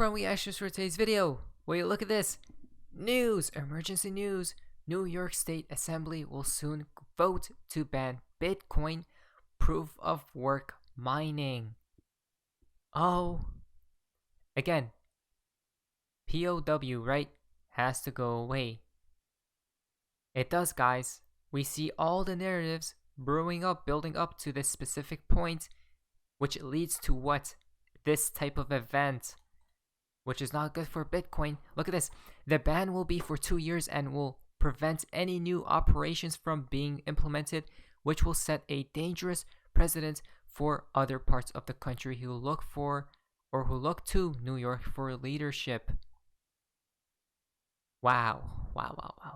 everyone, we extras for today's video. Wait, look at this. News, emergency news. New York State Assembly will soon vote to ban Bitcoin proof of work mining. Oh, again, POW, right, has to go away. It does, guys. We see all the narratives brewing up, building up to this specific point, which leads to what? This type of event, which is not good for Bitcoin. Look at this. The ban will be for 2 years and will prevent any new operations from being implemented, which will set a dangerous precedent for other parts of the country who look to New York for leadership. Wow,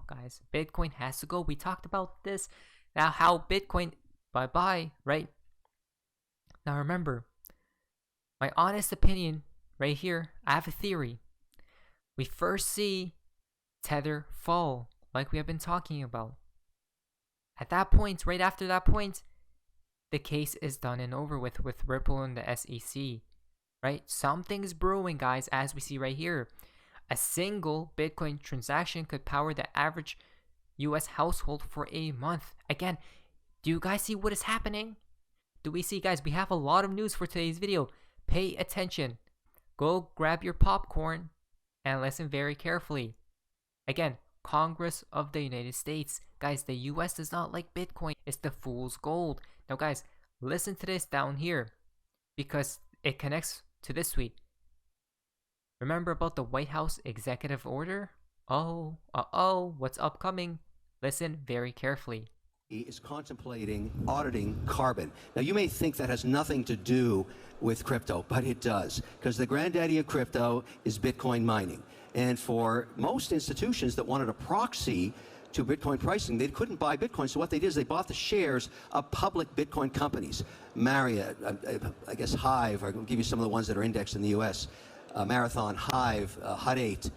guys. Bitcoin has to go. We talked about this. Now, how Bitcoin, bye-bye, right? Now, remember, my honest opinion right here, I have a theory. We first see Tether fall, like we have been talking about. At that point, right after that point, the case is done and over with Ripple and the SEC, right? Something's brewing, guys, as we see right here. A single Bitcoin transaction could power the average US household for a month. Again, do you guys see what is happening? Do we see, guys? We have a lot of news for today's video. Pay attention. Go grab your popcorn and listen very carefully. Again, Congress of the United States. Guys, the US does not like Bitcoin. It's the fool's gold. Now, guys, listen to this down here because it connects to this tweet. Remember about the White House executive order? What's upcoming? Listen very carefully. Is contemplating auditing carbon. Now, you may think that has nothing to do with crypto, but it does, because the granddaddy of crypto is Bitcoin mining. And for most institutions that wanted a proxy to Bitcoin pricing, they couldn't buy Bitcoin, so what they did is they bought the shares of public Bitcoin companies. Marriott, I guess Hive, I'll give you some of the ones that are indexed in the US. Marathon, Hive, Hut 8.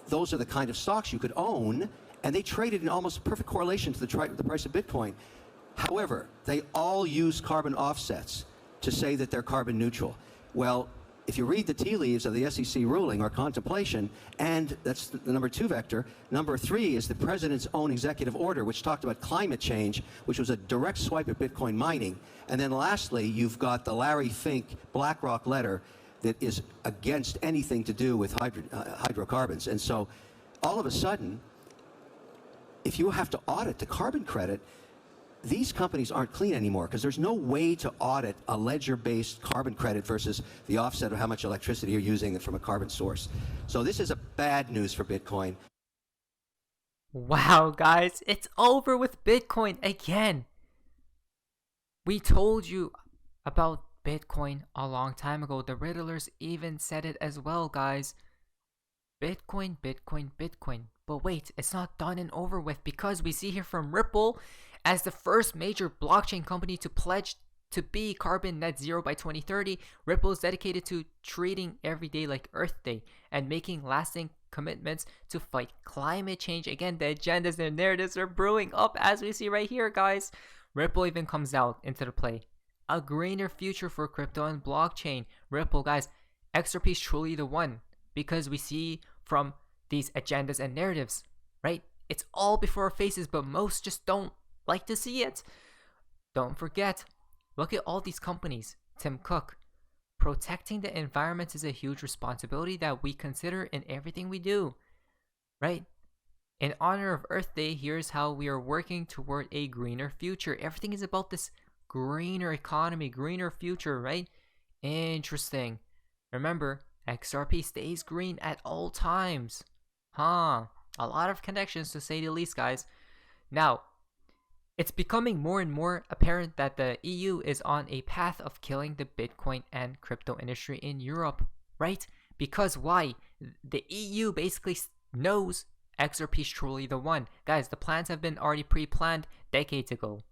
Those are the kind of stocks you could own, and they traded in almost perfect correlation to the price of Bitcoin. However, they all use carbon offsets to say that they're carbon neutral. Well, if you read the tea leaves of the SEC ruling or contemplation, and that's the number 2 vector, number 3 is the president's own executive order, which talked about climate change, which was a direct swipe at Bitcoin mining. And then lastly, you've got the Larry Fink BlackRock letter that is against anything to do with hydrocarbons. And so all of a sudden, if you have to audit the carbon credit, these companies aren't clean anymore because there's no way to audit a ledger-based carbon credit versus the offset of how much electricity you're using from a carbon source. So this is a bad news for Bitcoin. Wow, guys, it's over with Bitcoin again. We told you about Bitcoin a long time ago. The Riddlers even said it as well, guys. Bitcoin. But wait, it's not done and over with, because we see here from Ripple, as the first major blockchain company to pledge to be carbon net zero by 2030, Ripple is dedicated to treating every day like Earth Day and making lasting commitments to fight climate change. Again, the agendas and narratives are brewing up, as we see right here, guys. Ripple even comes out into the play. A greener future for crypto and blockchain. Ripple, guys, XRP is truly the one, because we see from these agendas and narratives, right? It's all before our faces, but most just don't like to see it. Don't forget, look at all these companies. Tim Cook. Protecting the environment is a huge responsibility that we consider in everything we do, right? In honor of Earth Day, here's how we are working toward a greener future. Everything is about this greener economy, greener future, right? Interesting. Remember, XRP stays green at all times. A lot of connections, to say the least, guys. Now, it's becoming more and more apparent that the EU is on a path of killing the Bitcoin and crypto industry in Europe, right? Because why? The EU basically knows XRP is truly the one. Guys, the plans have been already pre-planned decades ago.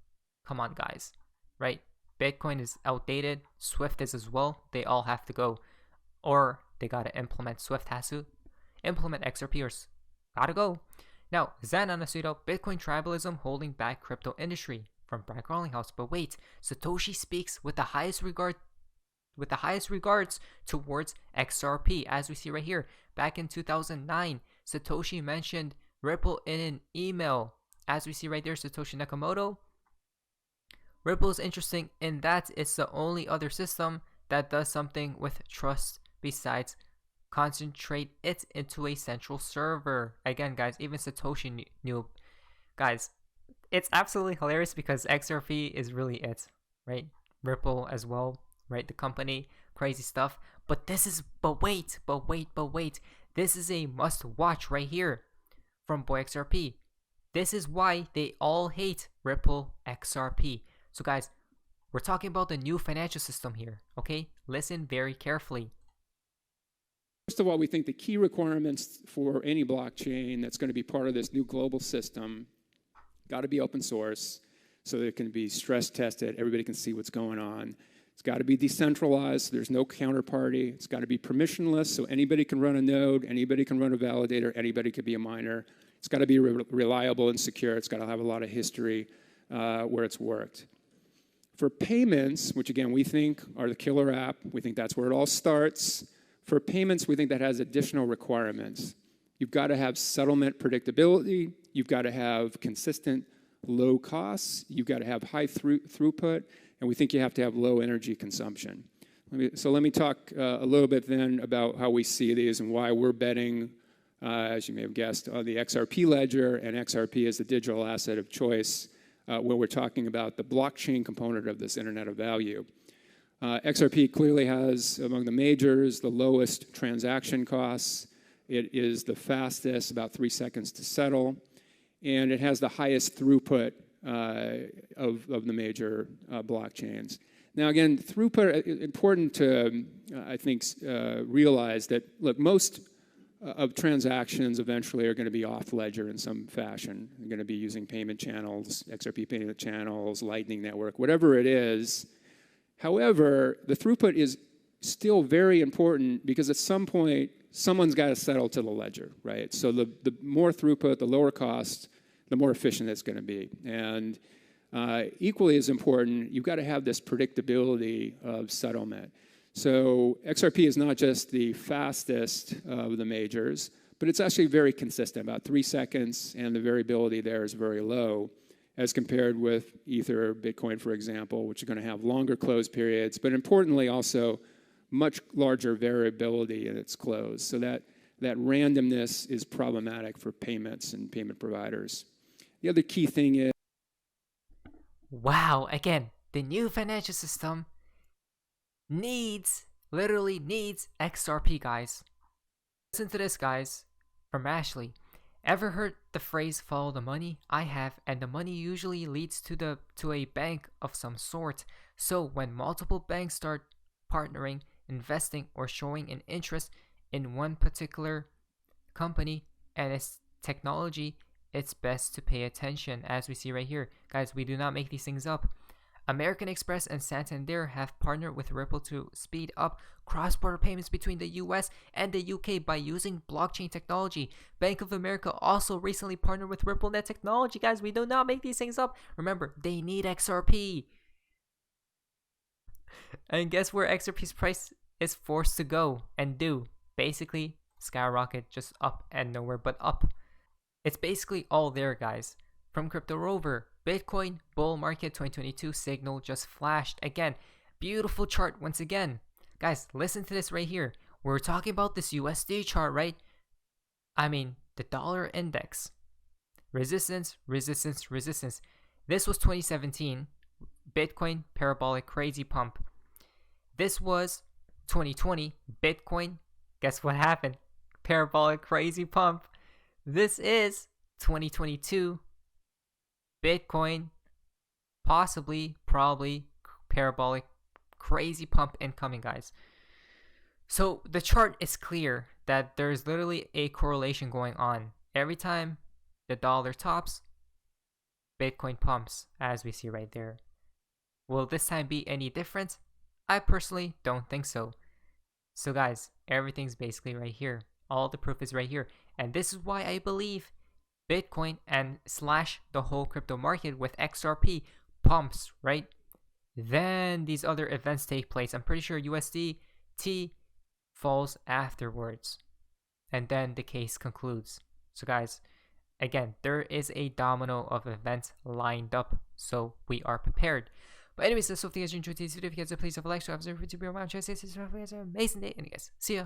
Come on, guys, right? Bitcoin is outdated. Swift is as well. They all have to go. Or they gotta implement, Swift has to implement XRP, or gotta go. Now, Zen on a pseudo Bitcoin tribalism holding back crypto industry from Brad Garlinghouse. But wait, Satoshi speaks with the highest regard with the highest regards towards XRP, as we see right here. Back in 2009, Satoshi mentioned Ripple in an email. As we see right there, Satoshi Nakamoto. Ripple is interesting in that it's the only other system that does something with trust besides concentrate it into a central server. Again, guys, even Satoshi knew. Guys, it's absolutely hilarious because XRP is really it, right? Ripple as well, right? The company, crazy stuff. But wait. This is a must watch right here from Boy XRP. This is why they all hate Ripple XRP. So guys, we're talking about the new financial system here, okay? Listen very carefully. First of all, we think the key requirements for any blockchain that's going to be part of this new global system got to be open source so that it can be stress tested, everybody can see what's going on. It's got to be decentralized, so there's no counterparty. It's got to be permissionless, so anybody can run a node, anybody can run a validator, anybody can be a miner. It's got to be reliable and secure. It's got to have a lot of history where it's worked. For payments, which again we think are the killer app, we think that's where it all starts. For payments, we think that has additional requirements. You've got to have settlement predictability. You've got to have consistent low costs. You've got to have high throughput. And we think you have to have low energy consumption. Let me talk a little bit then about how we see these and why we're betting, as you may have guessed, on the XRP ledger and XRP as the digital asset of choice when we're talking about the blockchain component of this Internet of Value. XRP clearly has, among the majors, the lowest transaction costs. It is the fastest, about 3 seconds to settle. And it has the highest throughput of the major blockchains. Now, again, throughput, important to, I think, realize that, look, most of transactions eventually are going to be off ledger in some fashion. They're going to be using payment channels, XRP payment channels, Lightning Network, whatever it is. However, the throughput is still very important because at some point, someone's got to settle to the ledger, right? So the more throughput, the lower cost, the more efficient it's going to be. And equally as important, you've got to have this predictability of settlement. So XRP is not just the fastest of the majors, but it's actually very consistent, about 3 seconds, and the variability there is very low as compared with Ether, Bitcoin, for example, which are going to have longer close periods, but importantly also much larger variability in its close. So that randomness is problematic for payments and payment providers. The other key thing is... Wow, again, the new financial system literally needs XRP, guys. Listen to this, guys, from Ashley. Ever heard the phrase follow the money? I have, and the money usually leads to a bank of some sort. So when multiple banks start partnering, investing, or showing an interest in one particular company and its technology, it's best to pay attention, as we see right here. Guys, we do not make these things up. American Express and Santander have partnered with Ripple to speed up cross-border payments between the US and the UK by using blockchain technology. Bank of America also recently partnered with RippleNet technology. Guys, we do not make these things up. Remember, they need XRP. And guess where XRP's price is forced to go and do? Basically, skyrocket, just up and nowhere but up. It's basically all there, guys. From Crypto Rover, Bitcoin bull market 2022 signal just flashed. Again, beautiful chart once again. Guys, listen to this right here. We're talking about this USD chart, right? I mean, the dollar index. Resistance, resistance, resistance. This was 2017. Bitcoin parabolic crazy pump. This was 2020. Bitcoin, guess what happened? Parabolic crazy pump. This is 2022. Bitcoin, probably parabolic crazy pump incoming, guys. So the chart is clear that there's literally a correlation going on. Every time the dollar tops, Bitcoin pumps, as we see right there. Will this time be any different? I personally don't think so. So guys, everything's basically right here. All the proof is right here. And this is why I believe Bitcoin and / the whole crypto market with XRP pumps, right? then these other events take place. I'm pretty sure USDT falls afterwards, and then the case concludes. So guys, again, there is a domino of events lined up, so we are prepared. But anyways, that's all. If you guys enjoyed today's video, if you guys please have a like, subscribe, to be around. It's an amazing day, and you guys, see ya.